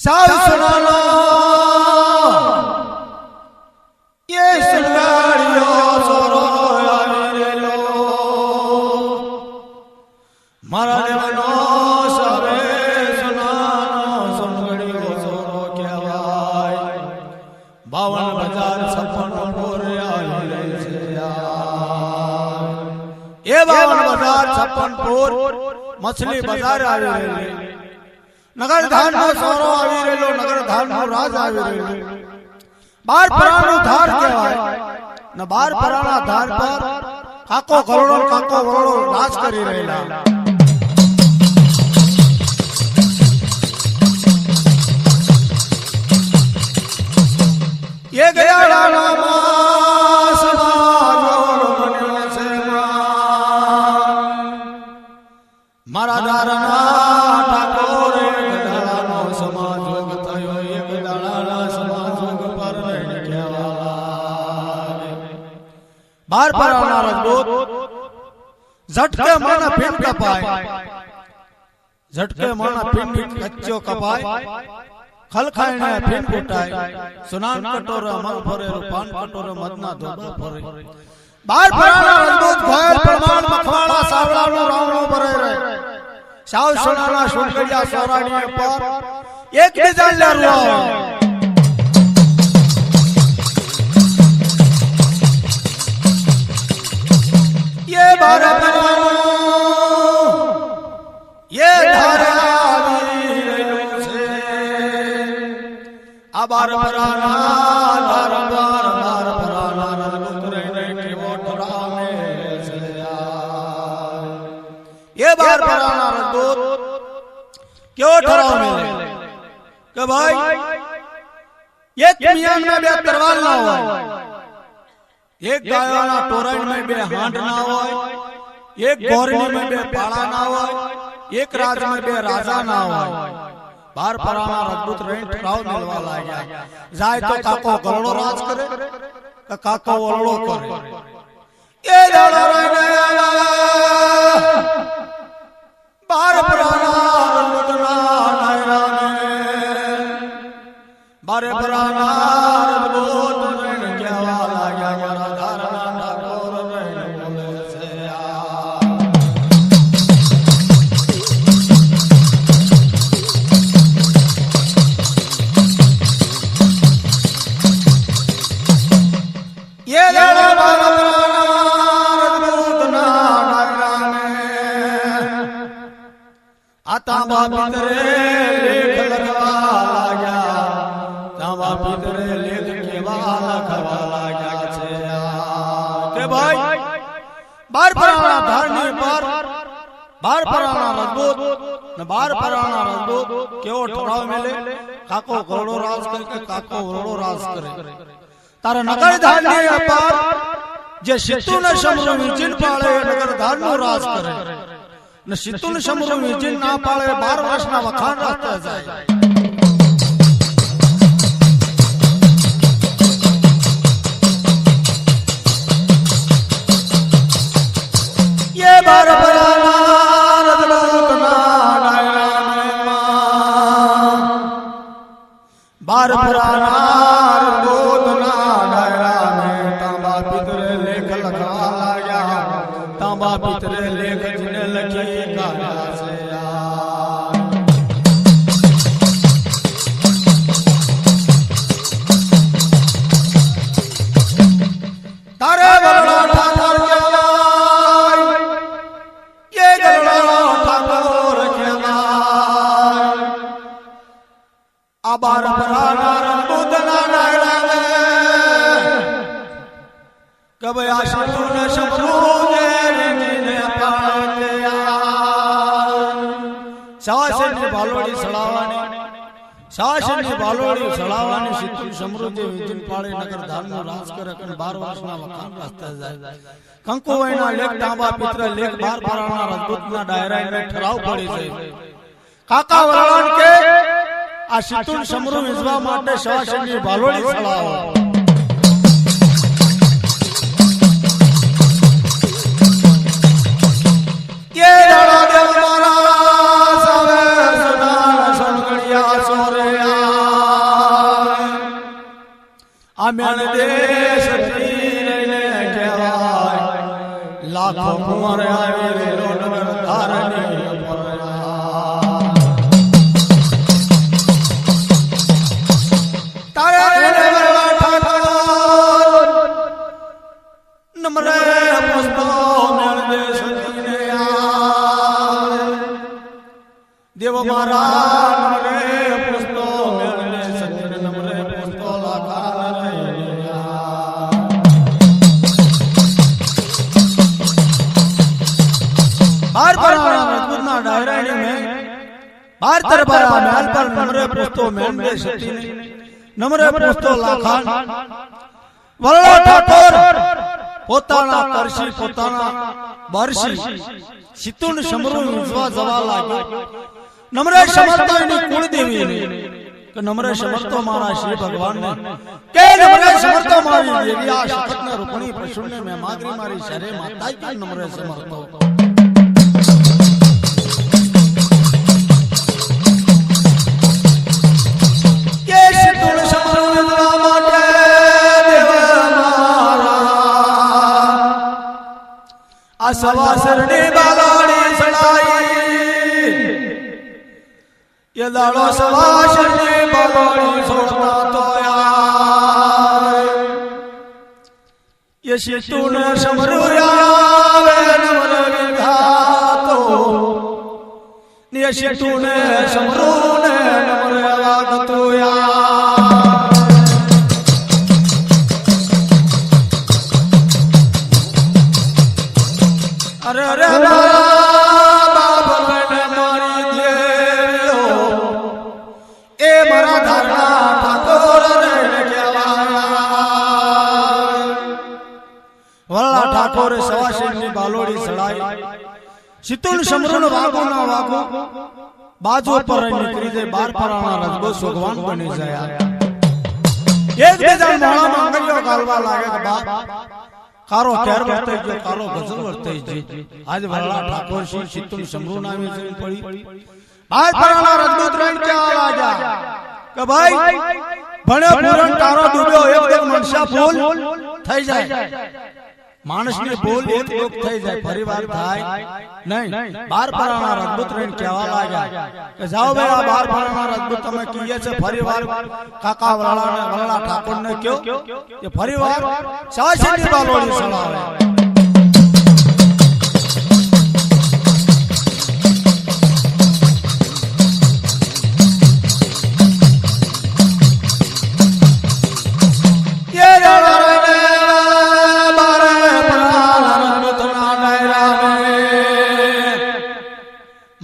साव सुनाना ये सुनगाड़ियो सोरो आवेलो मारा देवनो सावे सुनानो सुनगाड़ियो सोरो कहवाय 52,056 आवेले छे ये 52,056 मछली बाजार आवेले नगर धान नो सोरो आवी रेलो नगर धान नो राज आवी रेलो 12 परानो धार कहेवाय न 12 पराना धार पर काको गरोड़ो काको वरोड़ो राज करी रहेला ये गयाड़ा नामा समाजोड़ बन्यो से मारा दारना ठाकोर गदानो समाजोग थयो एक दाड़ा समाजोग पर रहने कहवाय 12 पराना रजदूत झटके माना पिंड कपाय झटके माना पिंड कच्चो कपाय खल खाने पिंड कुटाय सुनान कटोरा मन भरे पान कटोरा मदना धोबा भरे 12 पराना रजदूत घोयल प्रमाण मखवाड़ा सावड़ा नो रावणो भरे रहे साव सुनाना सुनगड़िया सोराड़ी पर एक डिजाइन लारुआ ये भारत ये धारा अबार पराना धार बार बार पराना रजदूत रहने के वो ठुराने से ये 12 पराना रजदूत क्यों ठहराव मिले कि भाई एक मियान में बे तरवाल ना हो एक गायवाना टोरन में बे हांड ना हो एक गोरनी में बे पाड़ा ना हो एक राज में बे राजा ना हो 12 पराना रजदूत रेंट ठहराव मिलवा लाया जाए तो काको गरोड़ो राज करे का काको वरोड़ो करे ये लड़ा रहने 12 पराना रजदूत ना नायरा में 12 पराना रजदूत रहने क्या वाला क्या मारा धारना ठाकोर रहने बोले से ये लड़ा 12 पराना रजदूत ना नायरा में तांबा भीतरे लेख लगवा लाग्या तांबा भीतरे लेख केवा लखवा लाग्या छे के भाई 12 पराना धारनी पर 12 पराना रजदूत न 12 पराना रजदूत केवो ठराव मिले काको गरोड़ो राज करे काको वरोड़ो राज करे तारा नगर धारनी पर जे सितु न समरो विचिन पाळे नगर धारनो राज करे न सितुन समरो विजिन ना पाळे 12 वर्षना वखान रास्ता जाए ये 12 पराना रजदूत ना नायरा में 12 पराना रजदूत ना नायरा में तांबा भीतरे लेख लखवा लाया तांबा भीतरे लेख जिने लखी गाया से तारे गरुड़ा ठाकुर कहवाय ये गरुड़ा ठाकुर कहवाय 12 पराना रजदूत ना नायरा में कब आशितु न शमरू शासनी बालोड़ी सड़ावानी सितु समृद्धि विजिन पाळे नगर धारनो राज कर 12 वर्षना वखान रास्ता जाए कंकु वैना लेख तांबा पित्र लेख 12 पराना रजदूतना डायरा में ठराव पड़ी छे काका वराण के आ सितु समृद्धि विजवा माटे शासनी बालोड़ी सड़ावा ये लड़ा देव मारा सावे सुनाना सुनगड़िया सोरे આ મેણ દેશ લઈને કહેવાય લાખો કુંવર આવી રોડવર ધારણી નમરે પુસ્તો મેળ દેશ લઈને દેવ મારા નમરે પુસ્તો મેળ દેશ લઈને નમરે પુસ્તો લાખા बार पर मजबूतना डायरानी में बार तरबारा महल पर नमरे पुस्तो मेंदे शक्ति ने नमरे पुस्तो लाखान वल्ला ठाकोर પોતાના કરશી પોતાના બરશી સિતુન સમરૂ વિશ્વા જવા લાગ્યો નમરે સમર્તો એની કુળદેવી કે નમરે સમર્તો મારા શ્રી ભગવાન ને કે નમરે સમર્તો મારી દેવી આ શપથને રૂપણી પશુને મે માગરી મારી શરે માતા કે નમરે સમર્તો સવાસરની બાલાડી સડાઈ એ દાડો સવાસરની બાલાડી છોડતા તો એ શિતુન સમરુયાવે નમર વિધાતો ને શિતુન સમરુને નમર વાગતો अरे अरे बाप बने मारी देवो ए मरा धारणा ठाकोर रे केवाया वल्ला ठाकोर सवाशेनी बालोड़ी सड़ाई सितुन समरुन वागो ना वागो बाजू पर निकली दे बार पराना रजबो भगवान बनी जाया एक बेजा माळा मांगलियो गालवा लागे के बाप कारो केर वर्ते जो कारो गजल वर्ते जी आज वल्ला ठाकोर श्री सितुन समरू नामे से पड़ी बार पराना रजबूत रण क्या लागा કે ભાઈ ભણે પૂરણ તારો ડૂબ્યો એકદમ મનસા ફૂલ થઈ જાય માણસની ભૂલ એક લોક થઈ જાય પરિવાર થાય નહીં બાર પરાના રજબૂત રણ કેવા લાગ્યા કે જાઓ ભાઈ આ બાર પરાના રજબૂત તમે કીએ છે પરિવાર કાકા વલ્લા ઠાકોર ને કયો કે પરિવાર સાસની બાલોડી સળાવે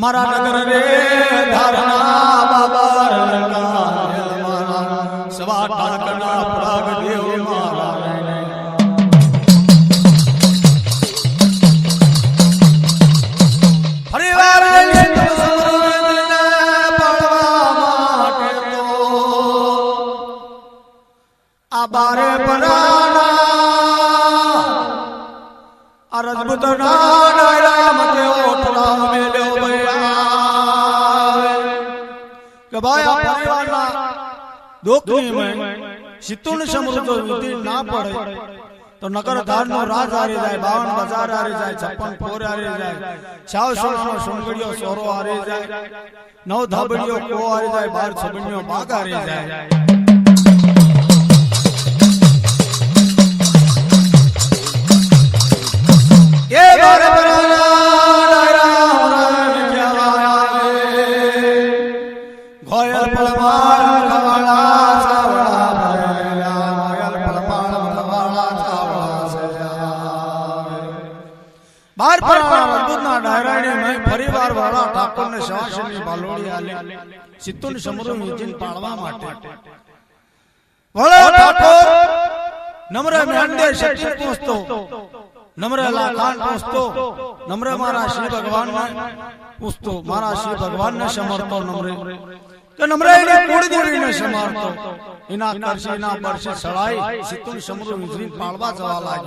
मारा नगर रे धारणा बाबर मारा सवा ठाकना प्राग देव मारा परिवार आ बारे पराना आ रजबूत नारायण मते ओठला मेलो भाई परिवार दुखनी में सितुन समृद्ध विधि ना पड़े तो नगर धार नो राज हारे जाए 52 बाजार हारे जाए 56 पोर हारे जाए 600 सुंगड़ियो सोरो हारे जाए 9 धाबड़ियो को हारे जाए 12 छबड़ियो बाग हारे जाए ये बारे पराना बार पराना रजबूतना डायरानी में परिवार वाला ठाकुर ने सवाशनी बालोड़ी आले सितुन समरू विजिन पाड़वा माटे वाला ठाकुर नमरे मेंदे शक्ति पोस्तो नमरे लाखान पोस्तो नमरे मारा श्री भगवान ने पोस्तो मारा श्री भगवान ने समर्तो नमरे કે નમરે એને કુળ દેવીને સમારતો એના કરશે એના બરશે સળાઈ સિતુન સમરૂ વિજળી પાળવા જવા લાગ્યો।